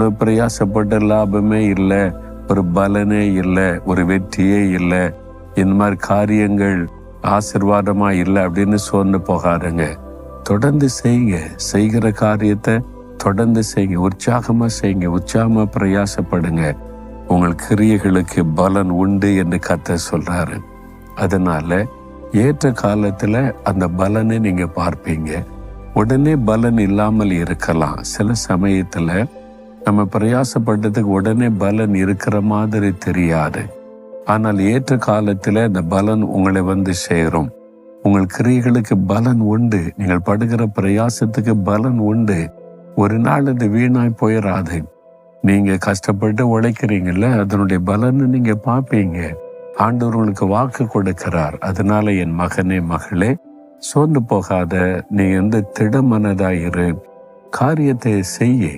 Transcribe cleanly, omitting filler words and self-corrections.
இவ்வளவு பிரயாசப்பட்ட லாபமே இல்லை, ஒரு பலனே இல்லை, ஒரு வெற்றியே இல்லை, இந்த மாதிரி காரியங்கள் ஆசீர்வாதமா இல்லை அப்படின்னு சோர்ந்து போகாதுங்க. தொடர்ந்து செய்யுங்க. செய்கிற காரியத்தை தொடர்ந்து செய்யுங்க. உற்சாகமா செய்யுங்க. உற்சாகமா பிரயாசப்படுங்க. உங்கள் கிரியைகளுக்கு பலன் உண்டு என்று கர்த்தர் சொல்றாரு. அதனால ஏற்ற காலத்துல அந்த பலனை நீங்க பார்ப்பீங்க. உடனே பலன் இல்லாமல் இருக்கலாம். சில சமயத்துல நம்ம பிரயாசப்பட்டதுக்கு உடனே பலன் இருக்கிற மாதிரி தெரியாது. ஆனால் ஏற்ற காலத்துல இந்த பலன் உங்களை வந்து சேரும். உங்கள் கிரியைகளுக்கு பலன் உண்டு. நீங்கள் படுகிற பிரயாசத்துக்கு பலன் உண்டு. ஒரு நாள் அது வீணாய் போயிடாது. நீங்க கஷ்டப்பட்டு உழைக்கிறீங்கல்ல, அதனுடைய பலனை நீங்க பார்ப்பீங்க. ஆண்டவர் உங்களுக்கு வாக்கு கொடுக்கிறார். அதனால என் மகனே மகளே, சோர்ந்து போகாத, நீ திடமனதாயிரு. காரியத்தை செய்ய.